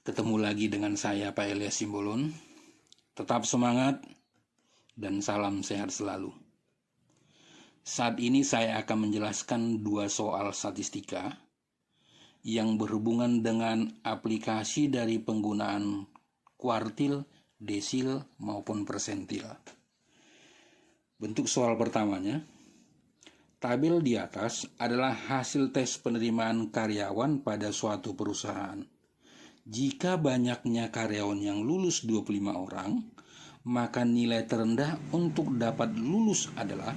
Ketemu lagi dengan saya Pak Elias Simbolon. Tetap semangat dan salam sehat selalu. Saat ini saya akan menjelaskan 2 soal statistika yang berhubungan dengan aplikasi dari penggunaan kuartil, desil, maupun persentil. Bentuk soal pertamanya, tabel di atas adalah hasil tes penerimaan karyawan pada suatu perusahaan. Jika banyaknya karyawan yang lulus 25 orang, maka nilai terendah untuk dapat lulus adalah,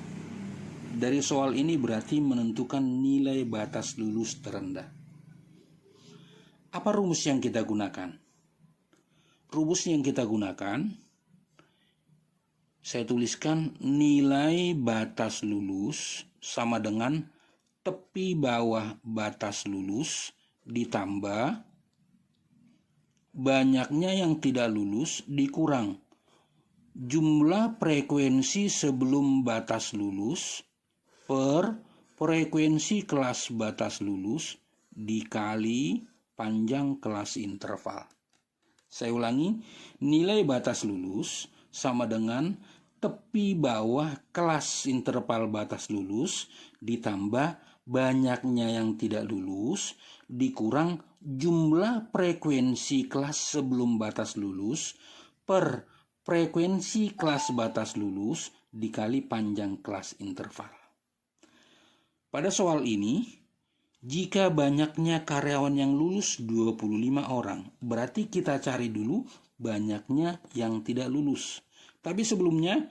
dari soal ini berarti menentukan nilai batas lulus terendah. Apa rumus yang kita gunakan? Rumus yang kita gunakan, saya tuliskan nilai batas lulus sama dengan tepi bawah batas lulus ditambah banyaknya yang tidak lulus dikurang jumlah frekuensi sebelum batas lulus per frekuensi kelas batas lulus dikali panjang kelas interval. Saya ulangi, nilai batas lulus sama dengan tepi bawah kelas interval batas lulus ditambah banyaknya yang tidak lulus dikurang jumlah frekuensi kelas sebelum batas lulus per frekuensi kelas batas lulus dikali panjang kelas interval. Pada soal ini, jika banyaknya karyawan yang lulus 25 orang, berarti kita cari dulu banyaknya yang tidak lulus. Tapi sebelumnya,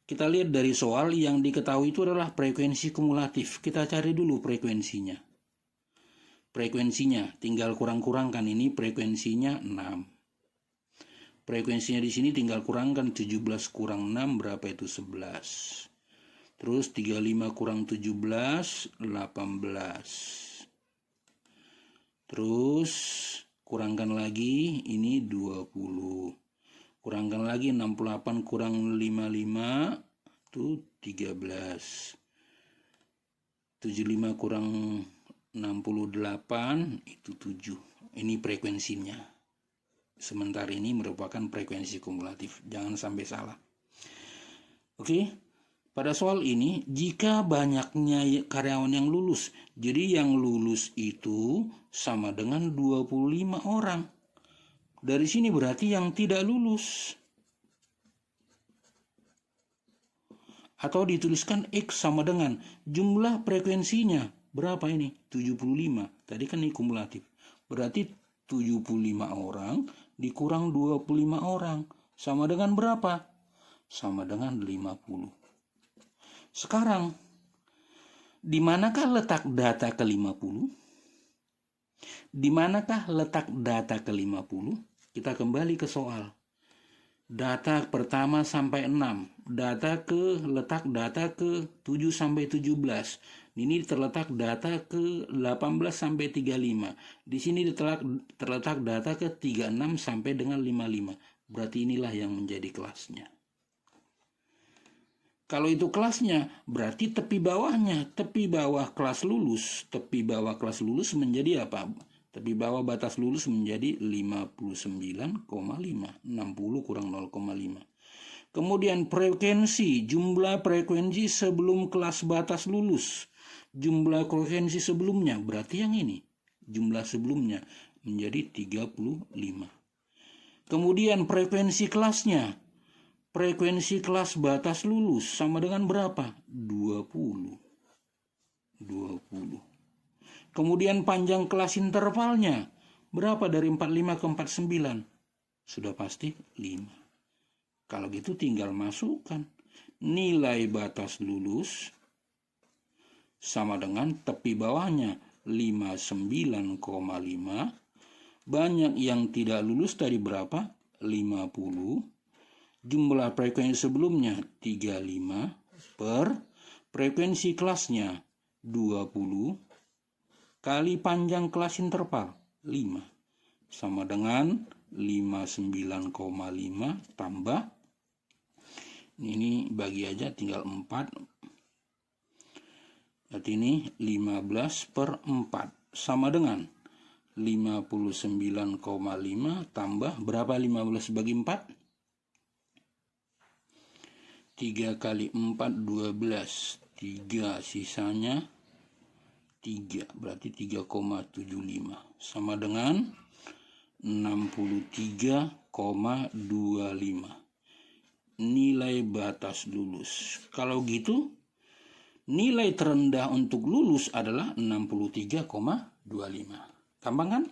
kita lihat dari soal yang diketahui itu adalah frekuensi kumulatif. Kita cari dulu frekuensinya. Frekuensinya tinggal kurang-kurangkan, ini frekuensinya 6. Frekuensinya di sini tinggal kurangkan 17 kurang 6 berapa itu 11. Terus 35 kurang 17 18. Terus kurangkan lagi, ini 20. Kurangkan lagi 68 kurang 55 itu 13. 75 kurang 68 itu 7. Ini frekuensinya. Sementara ini merupakan frekuensi kumulatif. Jangan sampai salah. Oke. Pada soal ini, jika banyaknya karyawan yang lulus, jadi yang lulus itu sama dengan 25 orang. Dari sini berarti yang tidak lulus. Atau dituliskan X sama dengan jumlah frekuensinya. Berapa ini? 75. Tadi kan ini kumulatif. Berarti 75 orang dikurang 25 orang. Sama dengan berapa? Sama dengan 50. Sekarang, di manakah letak data ke-50? Di manakah letak data ke-50? Kita kembali ke soal. Data pertama sampai 6. Letak data ke 7 sampai 17. Ini terletak data ke 18 sampai 35. Di sini terletak data ke 36 sampai dengan 55. Berarti inilah yang menjadi kelasnya. Kalau itu kelasnya, berarti tepi bawahnya, tepi bawah kelas lulus. Tepi bawah kelas lulus menjadi apa? Tepi bawah batas lulus menjadi 59,5. 60 kurang 0,5. Kemudian frekuensi, jumlah frekuensi sebelum kelas batas lulus. Jumlah frekuensi sebelumnya, berarti yang ini. Jumlah sebelumnya menjadi 35. Kemudian frekuensi kelasnya. Frekuensi kelas batas lulus sama dengan berapa? 20. Kemudian panjang kelas intervalnya. Berapa dari 45 ke 49? Sudah pasti 5. Kalau gitu tinggal masukkan. Nilai batas lulus sama dengan tepi bawahnya 59,5. Banyak yang tidak lulus tadi berapa? 50. Jumlah frekuensi sebelumnya 35 per frekuensi kelasnya 20 kali panjang kelas interval 5 sama dengan 59,5 tambah, ini bagi aja tinggal 4. Berarti ini 15/4 sama dengan 59,5 tambah berapa 15 bagi 4? 3 kali 4 12, 3 sisanya 3, berarti 3,75 sama dengan 63,25 nilai batas lulus. Kalau gitu nilai terendah untuk lulus adalah 63,25. Gampang kan?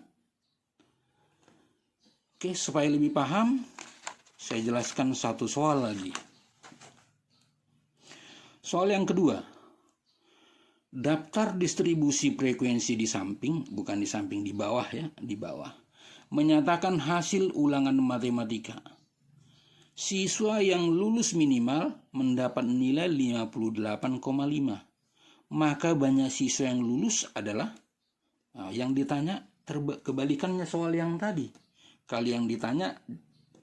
Oke, supaya lebih paham, saya jelaskan satu soal lagi. Soal yang kedua. Daftar distribusi frekuensi di samping, bukan di samping, di bawah ya, di bawah. Menyatakan hasil ulangan matematika. Siswa yang lulus minimal mendapat nilai 58,5. Maka banyak siswa yang lulus adalah, yang ditanya kebalikannya soal yang tadi. Kali yang ditanya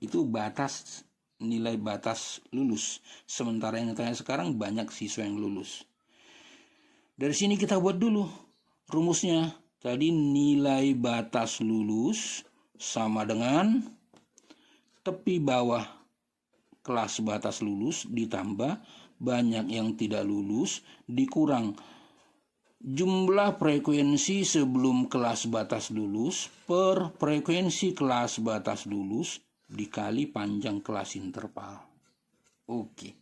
itu batas, nilai batas lulus. Sementara yang ditanya sekarang banyak siswa yang lulus. Dari sini kita buat dulu rumusnya. Tadi nilai batas lulus sama dengan tepi bawah kelas batas lulus ditambah banyak yang tidak lulus dikurang jumlah frekuensi sebelum kelas batas lulus per frekuensi kelas batas lulus dikali panjang kelas interval. Oke.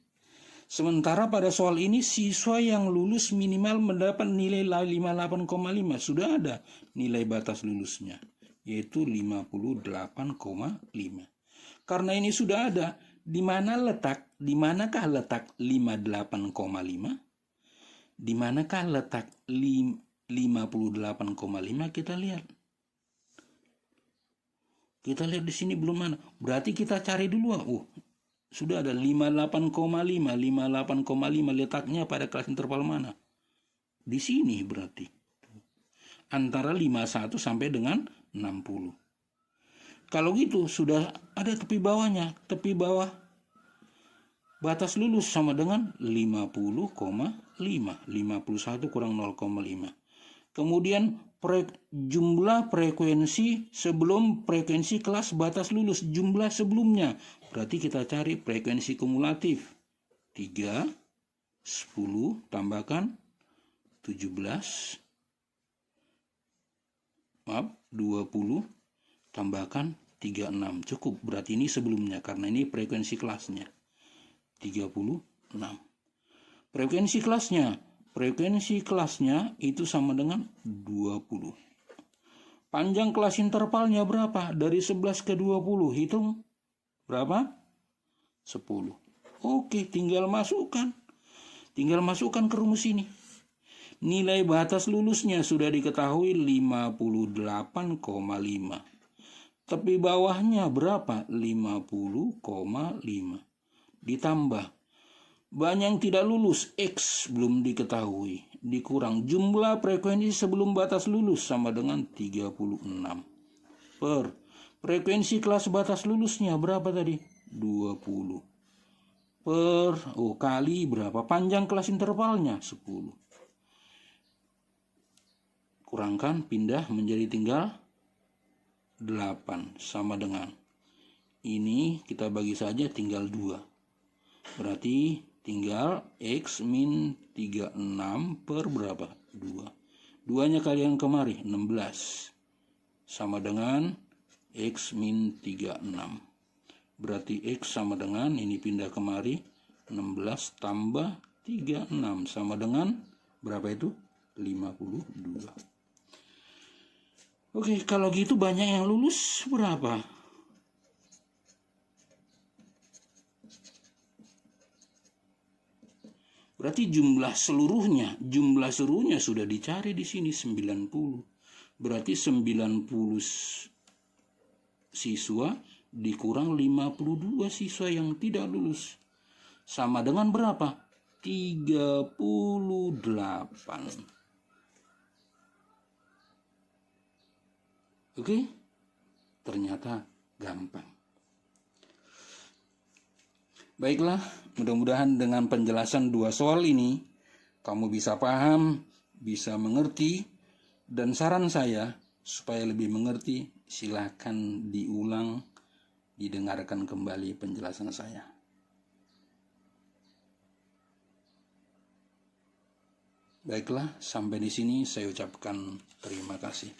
Sementara pada soal ini siswa yang lulus minimal mendapat nilai 58,5. Sudah ada nilai batas lulusnya, yaitu 58,5. Karena ini sudah ada, di manakah letak 58,5? Di manakah letak 58,5? Kita lihat. Kita lihat di sini belum mana. Berarti kita cari dulu. Sudah ada 58,5. 58,5 letaknya pada kelas interval mana? Di sini berarti. Antara 51 sampai dengan 60. Kalau gitu sudah ada tepi bawahnya. Tepi bawah batas lulus sama dengan 50,5. 51 kurang 0,5. Kemudian jumlah frekuensi sebelum frekuensi kelas batas lulus, jumlah sebelumnya. Berarti kita cari frekuensi kumulatif. 3, 10, tambahkan 17. 20, tambahkan 36. Cukup, berarti ini sebelumnya, karena ini frekuensi kelasnya. 36. Frekuensi kelasnya itu sama dengan 20. Panjang kelas intervalnya berapa? Dari 11 ke 20. Hitung berapa? 10. Oke, tinggal masukkan ke rumus ini. Nilai batas lulusnya sudah diketahui 58,5. Tepi bawahnya berapa? 50,5. Ditambah banyak yang tidak lulus, X belum diketahui, dikurang jumlah frekuensi sebelum batas lulus sama dengan 36. Per frekuensi kelas batas lulusnya berapa tadi? 20. Per kali berapa? Panjang kelas intervalnya 10. Kurangkan, pindah menjadi tinggal 8 sama dengan ini kita bagi saja tinggal 2. Berarti tinggal X min 36 per berapa? 2. 2-nya kali yang kemari, 16. Sama dengan X min 36. Berarti X sama dengan, ini pindah kemari, 16 tambah 36. Sama dengan, berapa itu? 52. Oke, kalau gitu banyak yang lulus berapa? Berarti jumlah seluruhnya sudah dicari di sini 90. Berarti 90 siswa dikurang 52 siswa yang tidak lulus. Sama dengan berapa? 38. Oke? Ternyata gampang. Baiklah, mudah-mudahan dengan penjelasan 2 soal ini, kamu bisa paham, bisa mengerti, dan saran saya, Supaya lebih mengerti, silakan diulang, didengarkan kembali penjelasan saya. Baiklah, sampai di sini saya ucapkan terima kasih.